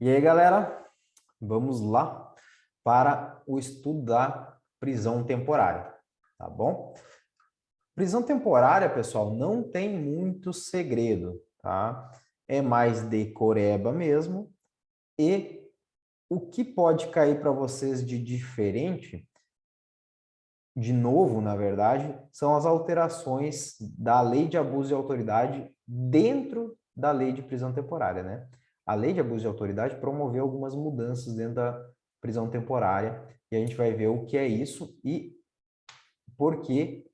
E aí, galera, vamos lá para o estudo da prisão temporária, tá bom? Prisão temporária, pessoal, não tem muito segredo, tá? É mais decoreba mesmo. E o que pode cair para vocês de diferente, de novo, na verdade, são as alterações da Lei de Abuso de Autoridade dentro da Lei de Prisão Temporária, né? A Lei de Abuso de Autoridade promoveu algumas mudanças dentro da prisão temporária e a gente vai ver o que é isso e por que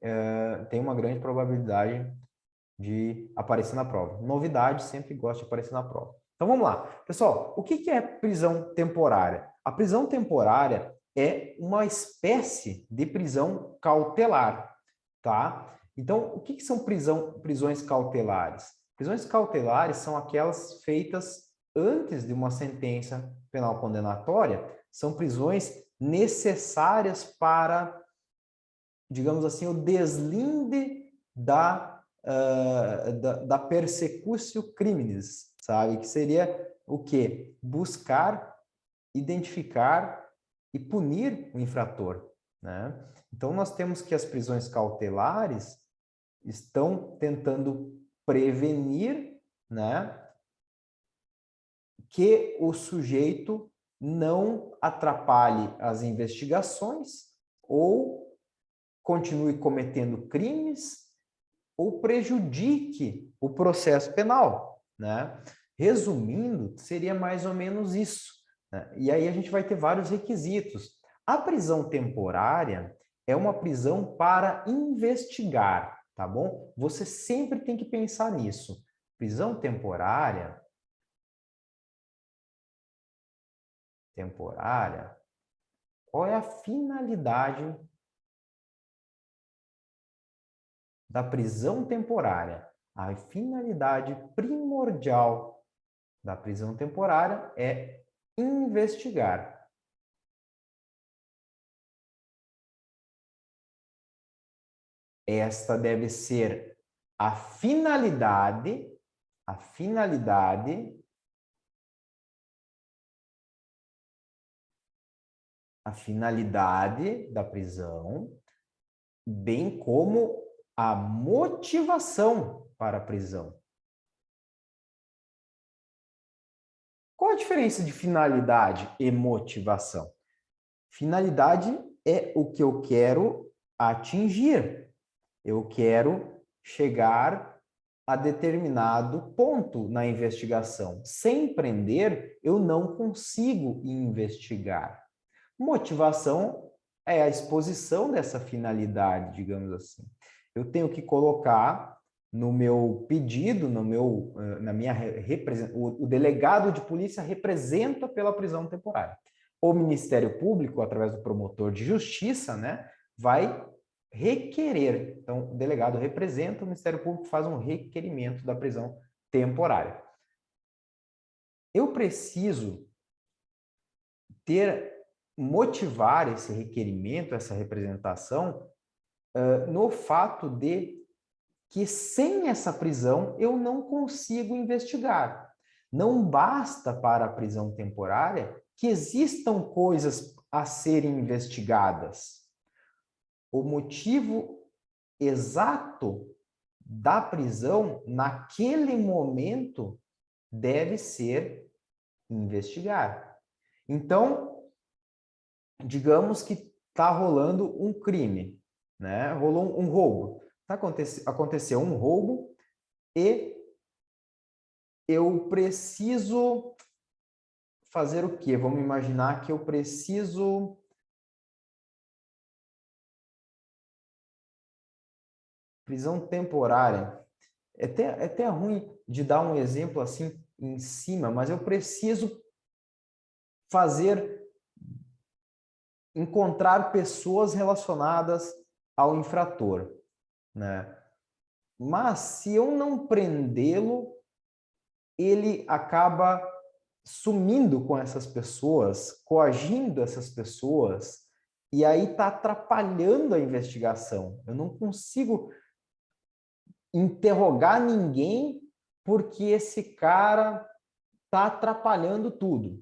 tem uma grande probabilidade de aparecer na prova. Novidade sempre gosta de aparecer na prova. Então vamos lá. Pessoal, o que é prisão temporária? A prisão temporária é uma espécie de prisão cautelar, tá? Então, o que são prisões cautelares? Prisões cautelares são aquelas feitas antes de uma sentença penal condenatória, são prisões necessárias para, digamos assim, o deslinde da persecutio criminis, sabe? Que seria o quê? Buscar, identificar e punir o infrator, né? Então, nós temos que as prisões cautelares estão tentando prevenir, né, que o sujeito não atrapalhe as investigações ou continue cometendo crimes ou prejudique o processo penal, né? Resumindo, seria mais ou menos isso, né? E aí a gente vai ter vários requisitos. A prisão temporária é uma prisão para investigar, tá bom? Você sempre tem que pensar nisso. Prisão temporária, qual é a finalidade da prisão temporária? A finalidade primordial da prisão temporária é investigar. Esta deve ser a finalidade, a finalidade, a finalidade da prisão, bem como a motivação para a prisão. Qual a diferença de finalidade e motivação? Finalidade é o que eu quero atingir. Eu quero chegar a determinado ponto na investigação. Sem prender, eu não consigo investigar. Motivação é a exposição dessa finalidade, digamos assim. Eu tenho que colocar no meu pedido, na minha o delegado de polícia representa pela prisão temporária. O Ministério Público, através do promotor de justiça, né, vai requerer. Então, o delegado representa, o Ministério Público faz um requerimento da prisão temporária. Eu preciso motivar esse requerimento, essa representação, no fato de que sem essa prisão eu não consigo investigar. Não basta para a prisão temporária que existam coisas a serem investigadas. O motivo exato da prisão, naquele momento, deve ser investigar. Então, digamos que está rolando um crime, né? Rolou um roubo. Aconteceu um roubo e eu preciso fazer o quê? Vamos imaginar que eu preciso prisão temporária. É até ruim de dar um exemplo assim em cima, mas eu preciso encontrar pessoas relacionadas ao infrator, né? Mas se eu não prendê-lo, ele acaba sumindo com essas pessoas, coagindo essas pessoas, e aí está atrapalhando a investigação. Eu não consigo interrogar ninguém porque esse cara está atrapalhando tudo.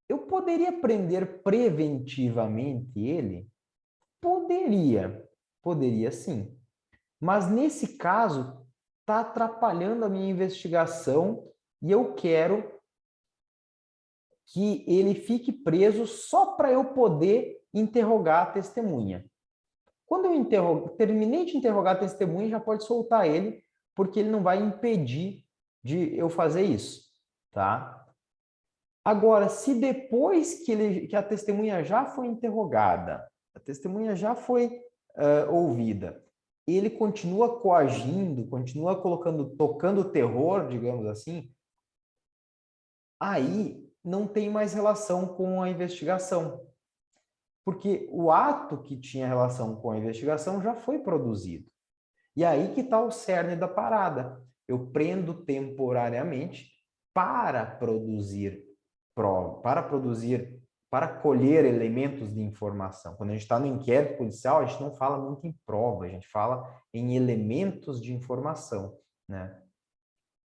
Eu poderia prender preventivamente ele? Poderia sim. Mas nesse caso, está atrapalhando a minha investigação e eu quero que ele fique preso só para eu poder interrogar a testemunha. Quando eu terminei de interrogar a testemunha, já pode soltar ele, porque ele não vai impedir de eu fazer isso, tá? Agora, se depois que a testemunha já foi interrogada, a testemunha já foi ouvida, ele continua coagindo, continua tocando terror, digamos assim, aí não tem mais relação com a investigação. Porque o ato que tinha relação com a investigação já foi produzido. E aí que está o cerne da parada. Eu prendo temporariamente para produzir prova, para colher elementos de informação. Quando a gente está no inquérito policial, a gente não fala muito em prova, a gente fala em elementos de informação, né?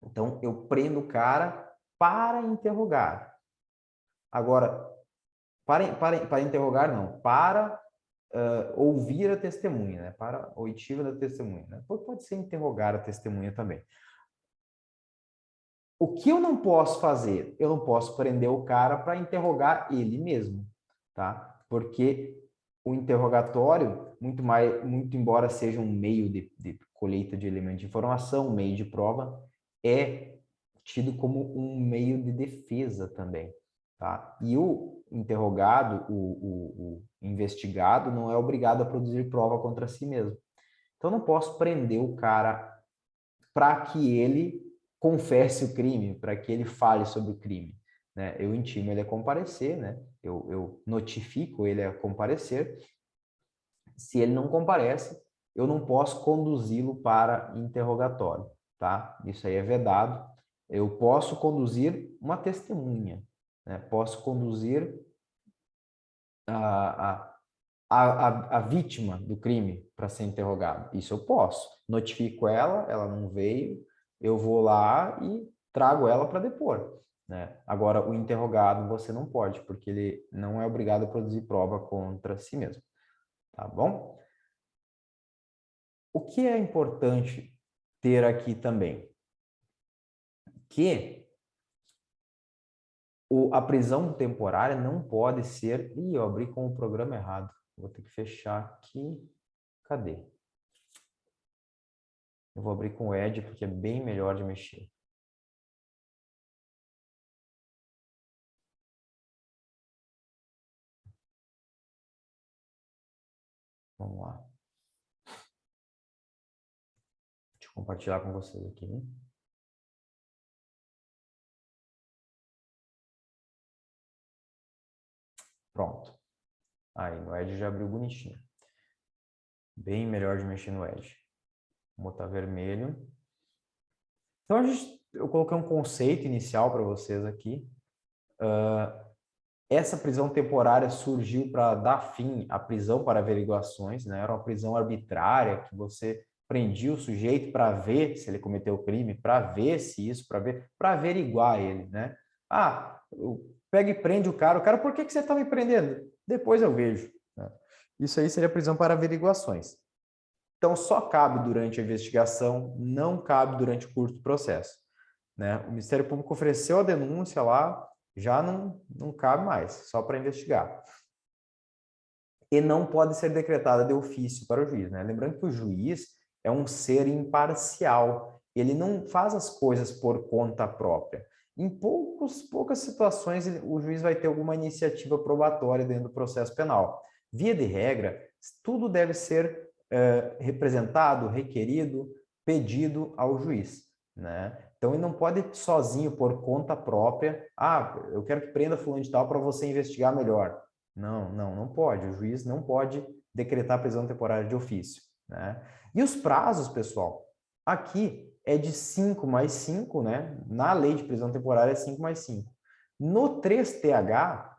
Então, eu prendo o cara para interrogar. Agora, para interrogar, não, para ouvir a testemunha, né? Para a oitiva da testemunha. Né? Pode ser interrogar a testemunha também. O que eu não posso fazer? Eu não posso prender o cara para interrogar ele mesmo, tá? Porque o interrogatório, muito embora seja um meio de colheita de elementos de informação, um meio de prova, é tido como um meio de defesa também, tá? E o interrogado, o investigado, não é obrigado a produzir prova contra si mesmo. Então, eu não posso prender o cara para que ele confesse o crime, para que ele fale sobre o crime. Né? Eu intimo ele a comparecer, né? Eu notifico ele a comparecer. Se ele não comparece, eu não posso conduzi-lo para interrogatório, tá? Isso aí é vedado. Eu posso conduzir uma testemunha, né? Posso conduzir a, a vítima do crime para ser interrogada. Isso eu posso. Notifico ela, ela não veio, eu vou lá e trago ela para depor. Né? Agora, o interrogado você não pode, porque ele não é obrigado a produzir prova contra si mesmo. Tá bom? O que é importante ter aqui também? Que a prisão temporária não pode ser... Ih, eu abri com o programa errado. Vou ter que fechar aqui. Cadê? Eu vou abrir com o Edge porque é bem melhor de mexer. Vamos lá. Deixa eu compartilhar com vocês aqui. Pronto. Aí, no Edge já abriu bonitinho. Bem melhor de mexer no Edge. Vou botar vermelho. Então, eu coloquei um conceito inicial para vocês aqui. Essa prisão temporária surgiu para dar fim à prisão para averiguações, né? Era uma prisão arbitrária, que você prendia o sujeito para ver se ele cometeu o crime, para ver se isso, para averiguar ele, né? Ah, pega e prende o cara, por que você está me prendendo? Depois eu vejo. Né? Isso aí seria prisão para averiguações. Então, só cabe durante a investigação, não cabe durante o curto processo. Né? O Ministério Público ofereceu a denúncia lá, já não cabe mais, só para investigar. E não pode ser decretada de ofício para o juiz. Né? Lembrando que o juiz é um ser imparcial, ele não faz as coisas por conta própria. Em poucas situações, o juiz vai ter alguma iniciativa probatória dentro do processo penal. Via de regra, tudo deve ser representado, requerido, pedido ao juiz. Né? Então, ele não pode sozinho, por conta própria, eu quero que prenda fulano de tal para você investigar melhor. Não pode. O juiz não pode decretar prisão temporária de ofício. Né? E os prazos, pessoal, aqui é de 5 mais 5, né? Na lei de prisão temporária é 5 mais 5. No 3TH,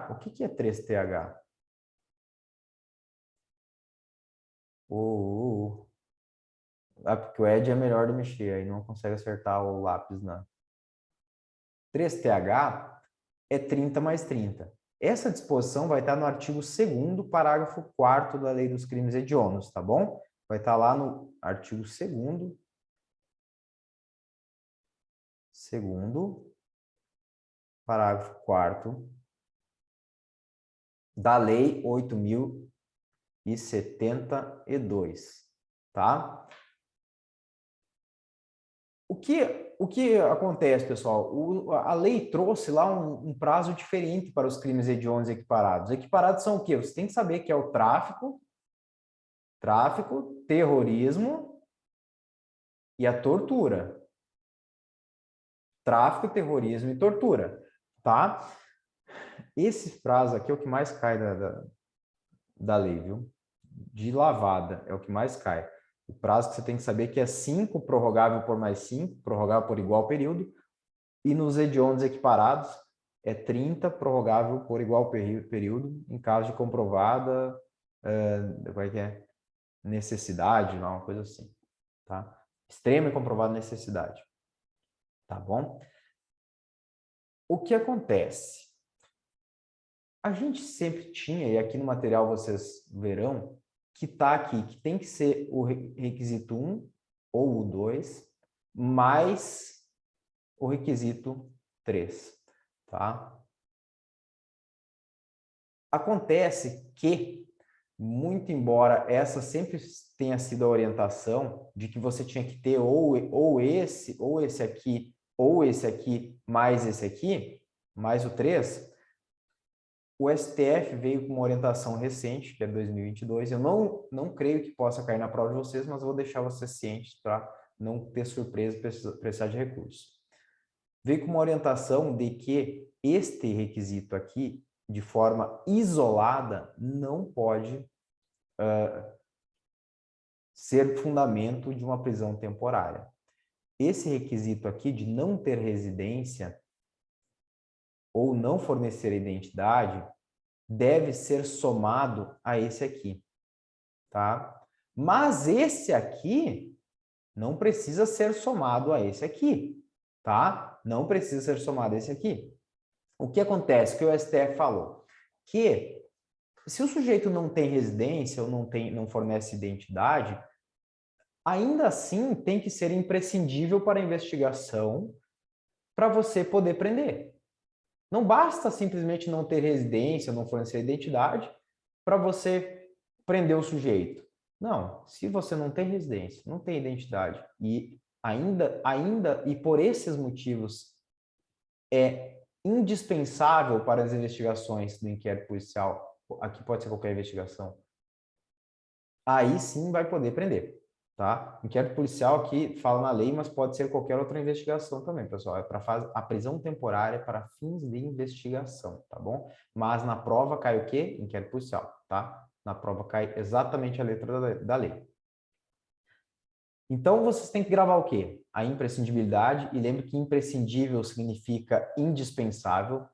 o que é 3TH? porque o Ed é melhor de mexer, aí não consegue acertar o lápis na 3TH é 30 mais 30. Essa disposição vai estar no artigo 2º, parágrafo 4º da Lei dos Crimes Hediondos, tá bom? Vai estar lá no artigo 2º, parágrafo 4º da Lei 8.072, tá? O que acontece, pessoal? A lei trouxe lá um prazo diferente para os crimes hediondos equiparados. Equiparados são o quê? Você tem que saber que é o tráfico, terrorismo e a tortura. Tráfico, terrorismo e tortura, tá? Esse prazo aqui é o que mais cai da lei, viu? De lavada, é o que mais cai. O prazo que você tem que saber que é 5, prorrogável por mais 5, prorrogável por igual período, e nos hediondos equiparados é 30, prorrogável por igual período, em caso de comprovada como é que é? Necessidade, uma coisa assim, tá? Extrema e comprovada necessidade, tá bom? O que acontece? A gente sempre tinha, e aqui no material vocês verão, que está aqui, que tem que ser o requisito 1 ou o 2, mais o requisito 3, tá? Acontece que, muito embora essa sempre tenha sido a orientação de que você tinha que ter ou esse aqui, mais esse aqui, mais o 3, o STF veio com uma orientação recente, que é 2022. Eu não creio que possa cair na prova de vocês, mas eu vou deixar vocês cientes para não ter surpresa e precisar de recurso. Veio com uma orientação de que este requisito aqui, de forma isolada, não pode ser fundamento de uma prisão temporária. Esse requisito aqui de não ter residência ou não fornecer identidade deve ser somado a esse aqui, tá? Mas esse aqui não precisa ser somado a esse aqui, tá? Não precisa ser somado a esse aqui. O que acontece? Que o STF falou que se o sujeito não tem residência ou não fornece identidade, ainda assim tem que ser imprescindível para a investigação para você poder prender. Não basta simplesmente não ter residência, não fornecer identidade para você prender o sujeito. Não, se você não tem residência, não tem identidade e ainda e por esses motivos é indispensável para as investigações do inquérito policial, aqui pode ser qualquer investigação, aí sim vai poder prender, tá? Inquérito policial aqui fala na lei, mas pode ser qualquer outra investigação também, pessoal. É para a prisão temporária para fins de investigação, tá bom? Mas na prova cai o quê? Inquérito policial, tá? Na prova cai exatamente a letra da lei. Então, vocês têm que gravar o quê? A imprescindibilidade, e lembre que imprescindível significa indispensável,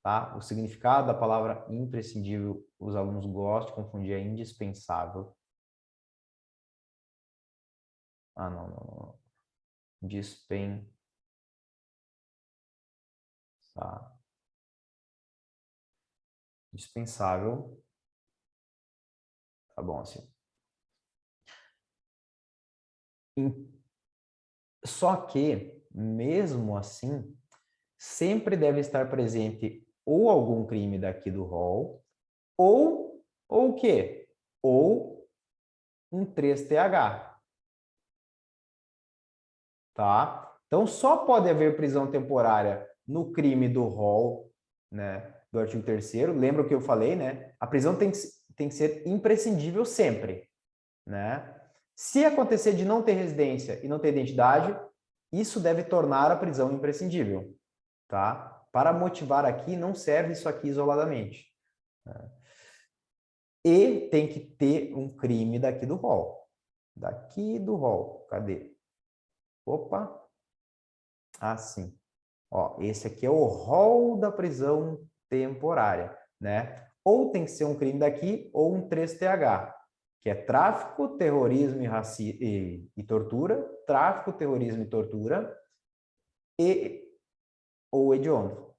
tá? O significado da palavra imprescindível, os alunos gostam de confundir, é indispensável. Ah, não. Dispensável. Dispensável. Tá bom assim. Só que, mesmo assim, sempre deve estar presente ou algum crime daqui do rol, ou o quê? Ou um 3TH, tá? Então, só pode haver prisão temporária no crime do rol, né, do artigo 3º. Lembra o que eu falei, né? A prisão tem que ser imprescindível sempre, né? Se acontecer de não ter residência e não ter identidade, isso deve tornar a prisão imprescindível, tá? Para motivar aqui, não serve isso aqui isoladamente, né? E tem que ter um crime daqui do rol. Daqui do rol. Cadê? Opa. Assim. Ó, esse aqui é o rol da prisão temporária, né? Ou tem que ser um crime daqui ou um 3TH. que é tráfico, terrorismo e tortura, tráfico, terrorismo e tortura, ou hediondo,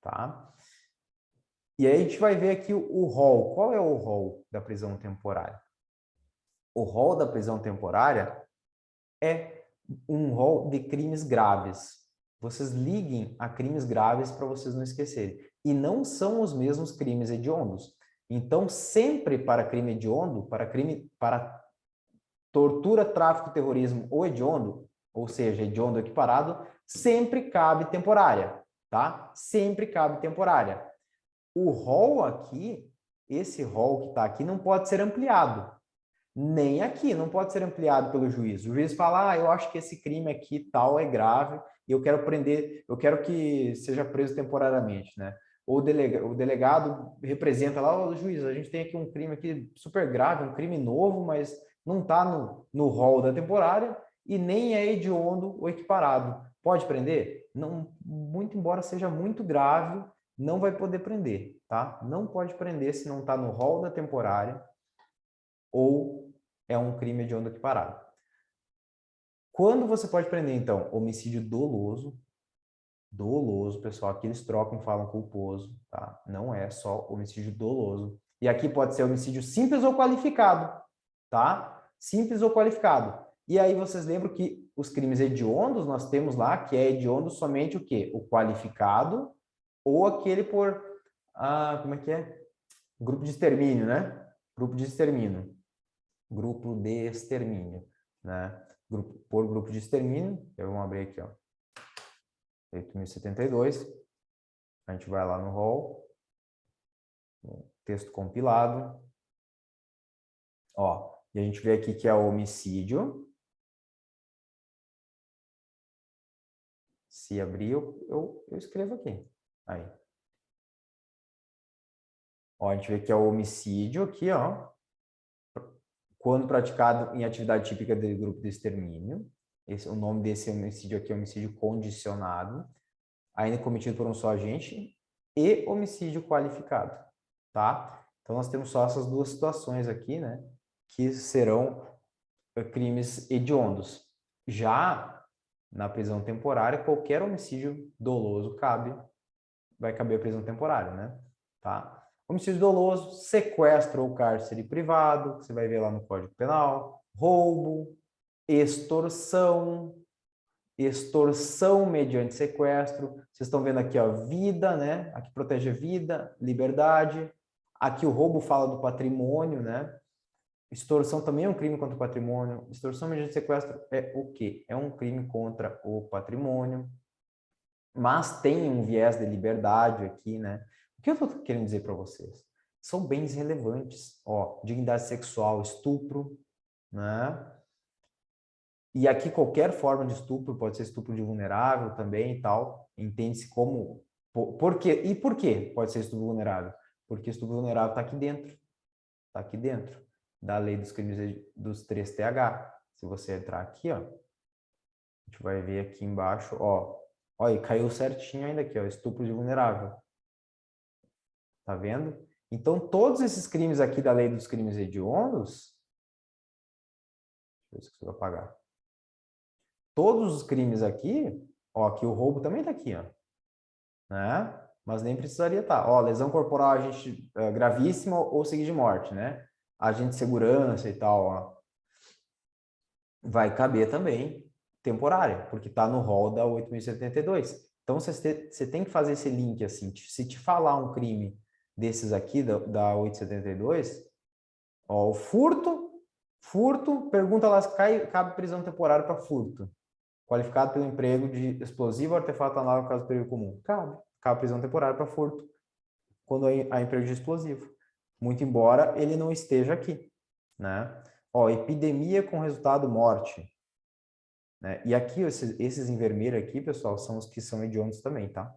tá? E aí a gente vai ver aqui o rol. Qual é o rol da prisão temporária? O rol da prisão temporária é um rol de crimes graves. Vocês liguem a crimes graves para vocês não esquecerem. E não são os mesmos crimes hediondos. Então, sempre para crime hediondo, para tortura, tráfico, terrorismo ou hediondo, ou seja, hediondo equiparado, sempre cabe temporária, tá? Sempre cabe temporária. O rol aqui, esse rol que está aqui, não pode ser ampliado. Nem aqui, não pode ser ampliado pelo juiz. O juiz fala, eu acho que esse crime aqui tal é grave e eu quero prender, eu quero que seja preso temporariamente, né? Ou o delegado representa lá, o juiz, a gente tem aqui um crime aqui super grave, um crime novo, mas não está no rol da temporária e nem é hediondo ou equiparado. Pode prender? Não, muito embora seja muito grave, não vai poder prender, tá? Não pode prender se não está no rol da temporária ou é um crime hediondo equiparado. Quando você pode prender, então? Homicídio doloso. Doloso, pessoal, aqui eles trocam e falam culposo, tá? Não é só homicídio doloso. E aqui pode ser homicídio simples ou qualificado, tá? Simples ou qualificado. E aí vocês lembram que os crimes hediondos, nós temos lá que é hediondo somente o quê? O qualificado ou aquele por... como é que é? Grupo de extermínio, né? Grupo de extermínio. Grupo de extermínio, né? Por grupo de extermínio, eu vou abrir aqui, ó. 8.072. A gente vai lá no rol. Texto compilado. Ó, e a gente vê aqui que é o homicídio. Se abrir, eu escrevo aqui. Aí. Ó, a gente vê que é o homicídio aqui, ó. Quando praticado em atividade típica do grupo de extermínio. O nome desse homicídio aqui é homicídio condicionado, ainda cometido por um só agente, e homicídio qualificado, tá? Então, nós temos só essas duas situações aqui, né? Que serão crimes hediondos. Já na prisão temporária, qualquer homicídio doloso vai caber a prisão temporária, né? Tá? Homicídio doloso, sequestro ou cárcere privado, você vai ver lá no Código Penal, roubo, extorsão mediante sequestro. Vocês estão vendo aqui, ó, vida, né? Aqui protege a vida, liberdade. Aqui o roubo fala do patrimônio, né? Extorsão também é um crime contra o patrimônio. Extorsão mediante sequestro é o quê? É um crime contra o patrimônio. Mas tem um viés de liberdade aqui, né? O que eu estou querendo dizer para vocês? São bens relevantes. Ó, dignidade sexual, estupro, né? E aqui qualquer forma de estupro, pode ser estupro de vulnerável também e tal, entende-se como... Por quê? E por quê pode ser estupro vulnerável? Porque estupro vulnerável está aqui dentro da lei dos crimes dos 3TH. Se você entrar aqui, ó, a gente vai ver aqui embaixo, ó, olha, caiu certinho ainda aqui, ó, estupro de vulnerável. Tá vendo? Então, todos esses crimes aqui da lei dos crimes hediondos, deixa eu ver se eu vou apagar. Todos os crimes aqui, ó, aqui o roubo também tá aqui, ó, né? Mas nem precisaria estar. Ó, lesão corporal, agente gravíssima ou seguida de morte, né? Agente de segurança e tal, ó. Vai caber também temporária, porque tá no rol da 8.072. Então, você tem que fazer esse link, assim, se te falar um crime desses aqui, da 872, ó, o furto, pergunta lá se cabe prisão temporária para furto. Qualificado pelo emprego de explosivo ou artefato análogo ao caso do perigo comum. Cabe prisão temporária para furto, quando há emprego de explosivo. Muito embora ele não esteja aqui, né? Ó, epidemia com resultado morte. Né? E aqui, esses em vermelho aqui, pessoal, são os que são hediondos também, tá?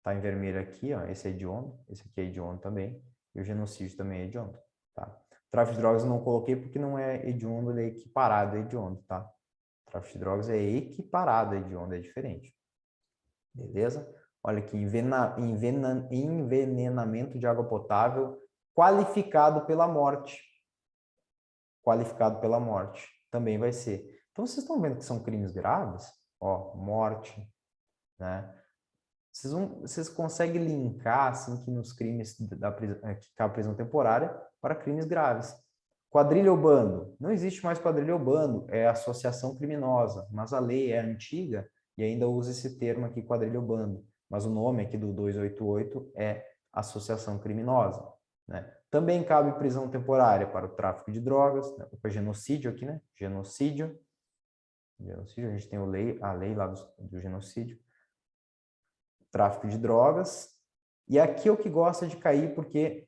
Tá em vermelho aqui, ó, esse é hediondo, esse aqui é hediondo também, e o genocídio também é hediondo, tá? O tráfico de drogas eu não coloquei porque não é hediondo, ele é equiparado a hediondo, tá? O tráfico de drogas é equiparado a hediondo, é diferente. Beleza? Olha aqui, envenenamento de água potável qualificado pela morte. qualificado pela morte. Também vai ser. Então, vocês estão vendo que são crimes graves? Ó, morte, né? Vocês conseguem linkar, assim, que nos crimes que cabe prisão temporária para crimes graves. Quadrilha ou bando? Não existe mais quadrilha ou bando, é associação criminosa, mas a lei é antiga e ainda usa esse termo aqui, quadrilha ou bando. Mas o nome aqui do 288 é associação criminosa, né? Também cabe prisão temporária para o tráfico de drogas, né? Para genocídio aqui, né? Genocídio, a gente tem a lei lá do genocídio. Tráfico de drogas. E aqui é o que gosta de cair, porque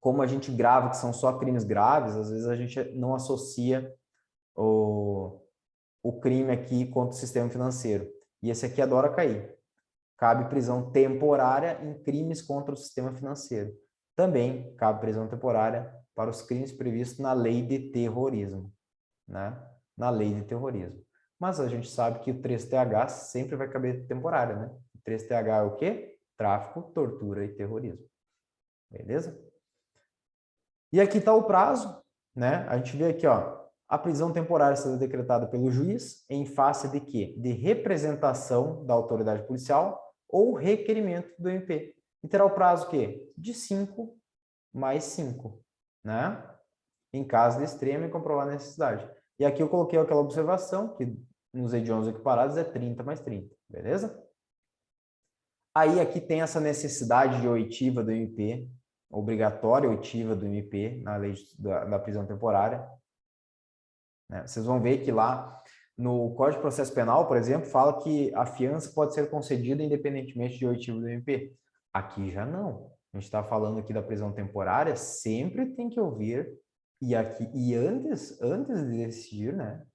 como a gente grava que são só crimes graves, às vezes a gente não associa o crime aqui contra o sistema financeiro. E esse aqui adora cair. Cabe prisão temporária em crimes contra o sistema financeiro. Também cabe prisão temporária para os crimes previstos na lei de terrorismo, né? Na lei de terrorismo. Mas a gente sabe que o 3TH sempre vai caber temporária, né? O 3TH é o quê? Tráfico, tortura e terrorismo. Beleza? E aqui está o prazo, né? A gente vê aqui, ó, a prisão temporária será decretada pelo juiz em face de quê? De representação da autoridade policial ou requerimento do MP. E terá o prazo o quê? De 5 mais 5, né? Em caso de extrema e comprovada necessidade. E aqui eu coloquei aquela observação, que nos hediondos equiparados é 30 mais 30, beleza? Aí aqui tem essa necessidade de oitiva do MP, obrigatória oitiva do MP na lei da prisão temporária. Né? Vocês vão ver que lá no Código de Processo Penal, por exemplo, fala que a fiança pode ser concedida independentemente de oitiva do MP. Aqui já não. A gente está falando aqui da prisão temporária, sempre tem que ouvir e antes de decidir, né,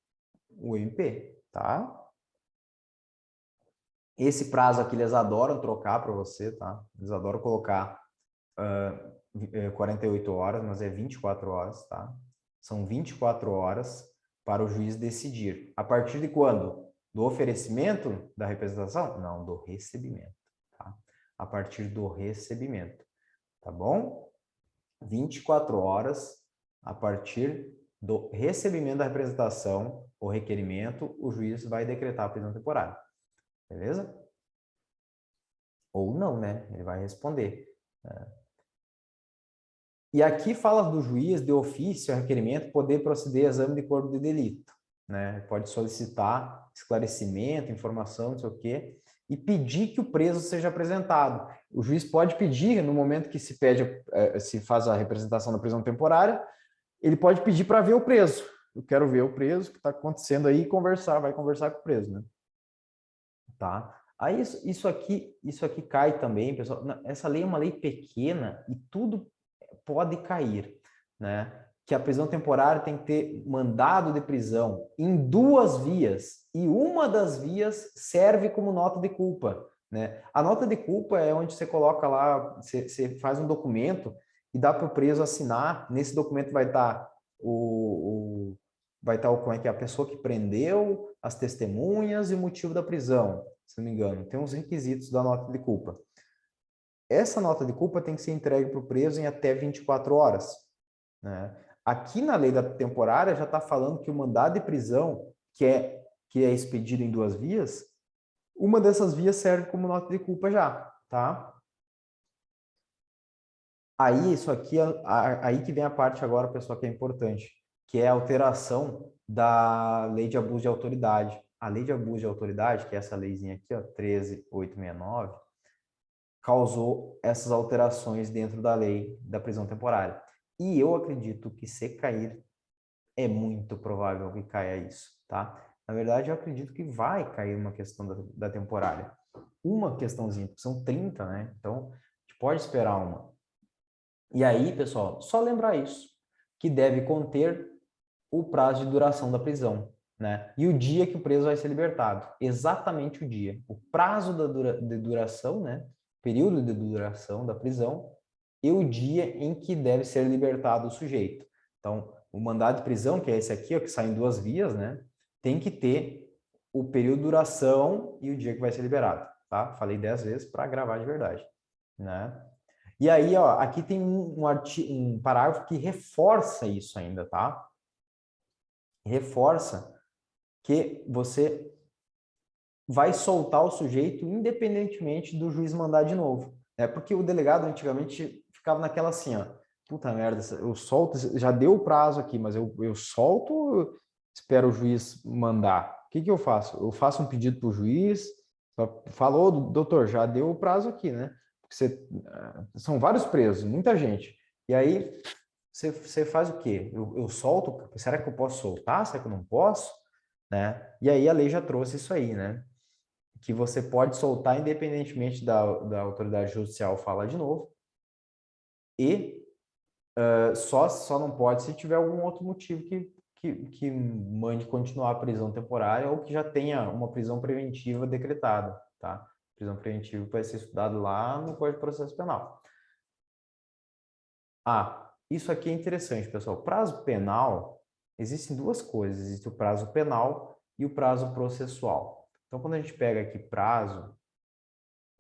o MP, tá? Esse prazo aqui eles adoram trocar para você, tá? Eles adoram colocar 48 horas, mas é 24 horas, tá? São 24 horas para o juiz decidir. A partir de quando? Do oferecimento da representação? Não, do recebimento, tá? A partir do recebimento, tá bom? 24 horas a partir do recebimento da representação ou requerimento, o juiz vai decretar a prisão temporária. Beleza? Ou não, né? Ele vai responder. E aqui fala do juiz, de ofício, a requerimento, poder proceder a exame de corpo de delito. Né? Pode solicitar esclarecimento, informação, não sei o quê, e pedir que o preso seja apresentado. O juiz pode pedir, no momento que se pede, se faz a representação da prisão temporária, ele pode pedir para ver o preso. Eu quero ver o preso, o que está acontecendo aí, e vai conversar com o preso, né? Tá? Aí isso aqui cai também, pessoal. Essa lei é uma lei pequena e tudo pode cair, né? Que a prisão temporária tem que ter mandado de prisão em 2 vias e uma das vias serve como nota de culpa, né? A nota de culpa é onde você coloca lá, você faz um documento e dá para o preso assinar. Nesse documento vai estar como é que é a pessoa que prendeu, as testemunhas e o motivo da prisão, se não me engano. Tem uns requisitos da nota de culpa. Essa nota de culpa tem que ser entregue para o preso em até 24 horas. Né? Aqui na lei da temporária já está falando que o mandado de prisão, que é expedido em 2 vias, uma dessas vias serve como nota de culpa já, tá? Aí, isso aqui, aí que vem a parte agora, pessoal, que é importante, que é a alteração da lei de abuso de autoridade. A lei de abuso de autoridade, que é essa leizinha aqui, ó, 13.869, causou essas alterações dentro da lei da prisão temporária. E eu acredito que se cair, é muito provável que caia isso, tá? Na verdade, eu acredito que vai cair uma questão da temporária. Uma questãozinha, são 30, né? Então, a gente pode esperar uma. E aí, pessoal, só lembrar isso, que deve conter o prazo de duração da prisão, né? E o dia que o preso vai ser libertado. Exatamente o dia. O prazo de duração, né? Período de duração da prisão e o dia em que deve ser libertado o sujeito. Então, o mandado de prisão, que é esse aqui, ó, que sai em 2 vias, né? Tem que ter o período de duração e o dia que vai ser liberado, tá? Falei 10 vezes para gravar de verdade, né? E aí, ó, aqui tem um parágrafo que reforça isso ainda, tá? Reforça que você vai soltar o sujeito independentemente do juiz mandar de novo. É porque o delegado antigamente ficava naquela assim, ó, puta merda, eu solto, já deu o prazo aqui, mas eu solto ou eu espero o juiz mandar? O que eu faço? Eu faço um pedido para o juiz, falou, doutor, já deu o prazo aqui, né? Porque são vários presos, muita gente. E aí você faz o quê? Eu solto? Será que eu posso soltar? Será que eu não posso? Né? E aí a lei já trouxe isso aí, né? Que você pode soltar independentemente da autoridade judicial falar de novo e só não pode se tiver algum outro motivo que mande continuar a prisão temporária ou que já tenha uma prisão preventiva decretada, tá? Prisão preventiva vai ser estudado lá no Código de Processo Penal. Isso aqui é interessante, pessoal. Prazo penal, existem duas coisas. Existe o prazo penal e o prazo processual. Então, quando a gente pega aqui prazo,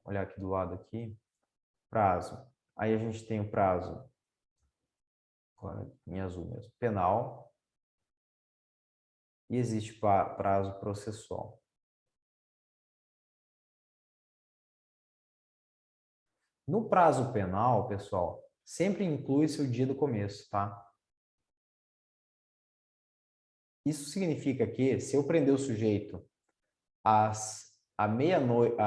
olhar aqui do lado aqui, prazo. Aí a gente tem o prazo, em azul mesmo, penal, e existe prazo processual. No prazo penal, pessoal, sempre inclui-se o dia do começo, tá? Isso significa que, se eu prender o sujeito à meia-noite,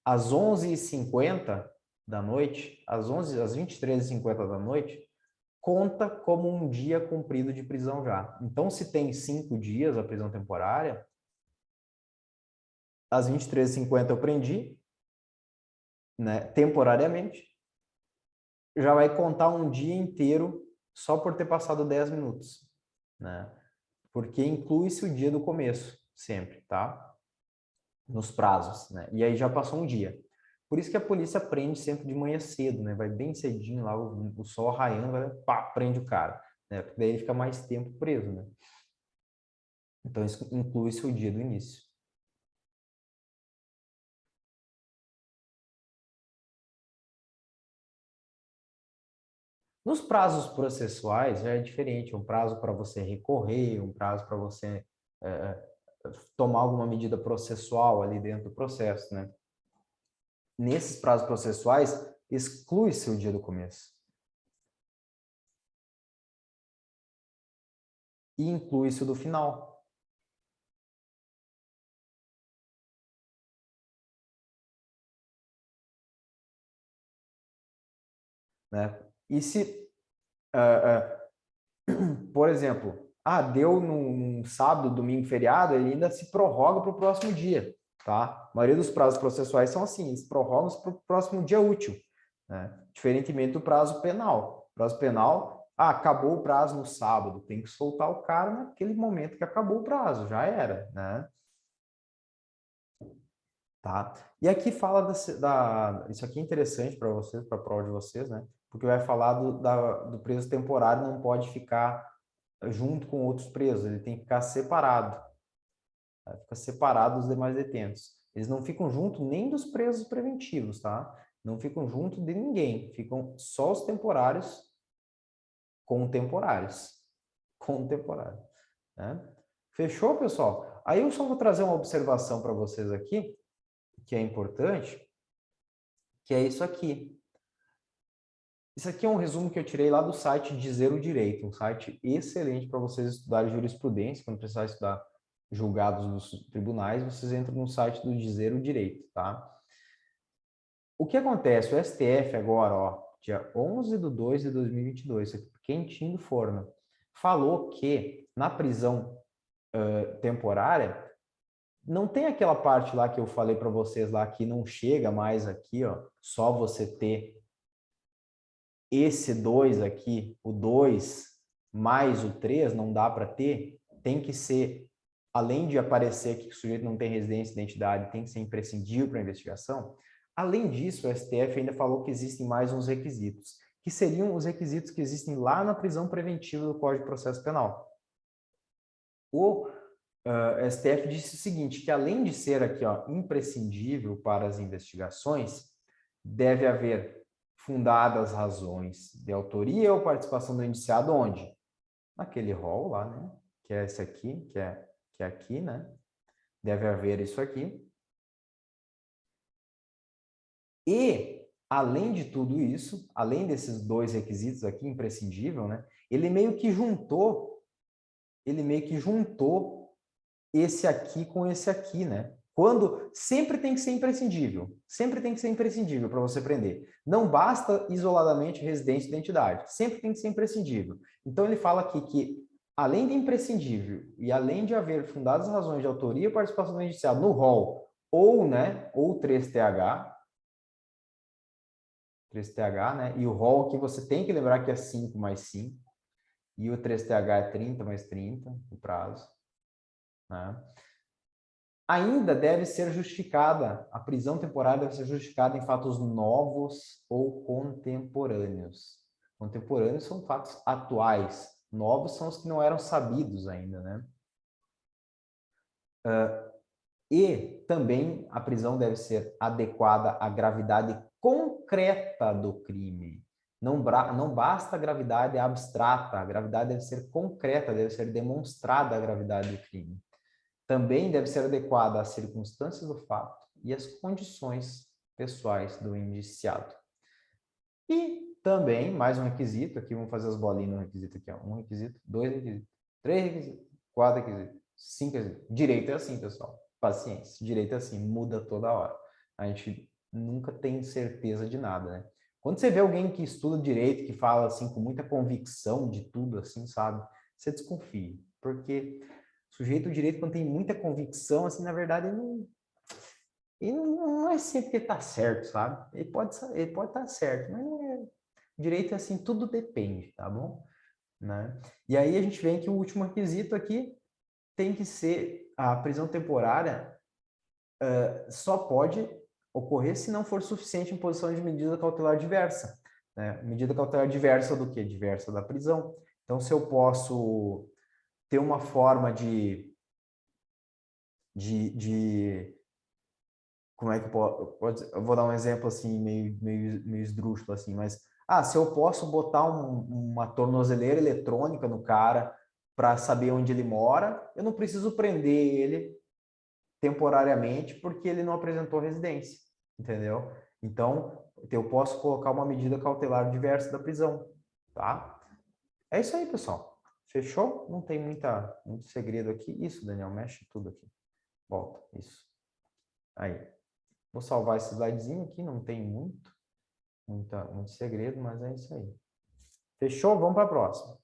às 11h50 da noite, às 23h50 da noite, conta como um dia cumprido de prisão já. Então, se tem 5 dias a prisão temporária, às 23h50 eu prendi, né, temporariamente, já vai contar um dia inteiro só por ter passado 10 minutos, né? Porque inclui-se o dia do começo, sempre, tá? Nos prazos, né? E aí já passou um dia. Por isso que a polícia prende sempre de manhã cedo, né? Vai bem cedinho lá, o sol raiando, vai, pá, prende o cara, né? Porque daí ele fica mais tempo preso, né? Então, isso inclui-se o dia do início. Nos prazos processuais já é diferente, um prazo para você recorrer, um prazo para você tomar alguma medida processual ali dentro do processo, né? Nesses prazos processuais, exclui-se o dia do começo. E inclui-se o do final. Né? E se, por exemplo, deu num sábado, domingo, feriado, ele ainda se prorroga para o próximo dia, tá? A maioria dos prazos processuais são assim, eles prorrogam para o próximo dia útil, né? Diferentemente do prazo penal. Prazo penal, acabou o prazo no sábado, tem que soltar o cara naquele momento que acabou o prazo, já era, né? Tá? E aqui fala isso aqui é interessante para vocês, para a prova de vocês, né? Porque vai falar do preso temporário não pode ficar junto com outros presos, ele tem que ficar separado, tá? Fica separado dos demais detentos. Eles não ficam junto nem dos presos preventivos, tá? Não ficam junto de ninguém, ficam só os temporários com temporários, com temporário, né? Fechou, pessoal? Aí eu só vou trazer uma observação para vocês aqui, que é importante, que é isso aqui. Isso aqui é um resumo que eu tirei lá do site Dizer o Direito, um site excelente para vocês estudarem jurisprudência, quando precisar estudar julgados dos tribunais, vocês entram no site do Dizer o Direito, tá? O que acontece? O STF agora, ó, dia 11/2/2022, quentinho do forno, falou que na prisão temporária não tem aquela parte lá que eu falei para vocês lá que não chega mais aqui, ó, só você ter esse 2 aqui, o 2 mais o 3 não dá para ter, tem que ser, além de aparecer que o sujeito não tem residência e identidade, tem que ser imprescindível para a investigação. Além disso, o STF ainda falou que existem mais uns requisitos, que seriam os requisitos que existem lá na prisão preventiva do Código de Processo Penal. O STF disse o seguinte, que além de ser aqui, ó, imprescindível para as investigações, deve haver fundadas razões de autoria ou participação do indiciado onde? Naquele rol lá, né? Que é esse aqui, que é aqui, né? Deve haver isso aqui. E, além de tudo isso, além desses dois requisitos aqui, imprescindível, né? Ele meio que juntou esse aqui com esse aqui, né? Quando sempre tem que ser imprescindível, sempre tem que ser imprescindível para você prender. Não basta isoladamente residência e identidade, sempre tem que ser imprescindível. Então ele fala aqui que além de imprescindível e além de haver fundadas razões de autoria e participação do indiciado no rol ou, né, ou 3TH, né? E o rol que você tem que lembrar que é 5 mais 5, e o 3TH é 30 mais 30, o prazo, né? Ainda deve ser justificada, a prisão temporária deve ser justificada em fatos novos ou contemporâneos. Contemporâneos são fatos atuais, novos são os que não eram sabidos ainda, né? E também a prisão deve ser adequada à gravidade concreta do crime. Não basta a gravidade abstrata, a gravidade deve ser concreta, deve ser demonstrada a gravidade do crime. Também deve ser adequada às circunstâncias do fato e às condições pessoais do indiciado. E também, mais um requisito, aqui vamos fazer as bolinhas no requisito aqui, ó. 1 requisito, 2 requisitos, 3 requisitos, 4 requisitos, 5 requisitos. Direito é assim, pessoal. Paciência. Direito é assim, muda toda hora. A gente nunca tem certeza de nada, né? Quando você vê alguém que estuda direito, que fala assim com muita convicção de tudo, assim, sabe? Você desconfia, porque o sujeito do direito, quando tem muita convicção, assim, na verdade, não é sempre que ele está certo, sabe? Ele pode estar certo, mas não é. Direito, assim, tudo depende, tá bom? Né? E aí a gente vem que o último requisito aqui tem que ser a prisão temporária só pode ocorrer se não for suficiente a imposição de medida cautelar diversa. Né? Medida cautelar diversa do quê? Diversa da prisão. Então, se eu posso ter uma forma de como é que eu vou dar um exemplo assim meio esdrúxulo assim, mas se eu posso botar uma tornozeleira eletrônica no cara para saber onde ele mora, eu não preciso prender ele temporariamente porque ele não apresentou residência, entendeu? Então, eu posso colocar uma medida cautelar diversa da prisão, tá? É isso aí, pessoal. Fechou? Não tem muito segredo aqui. Isso, Daniel, mexe tudo aqui. Volta, isso. Aí. Vou salvar esse slidezinho aqui, não tem muito segredo, mas é isso aí. Fechou? Vamos para a próxima.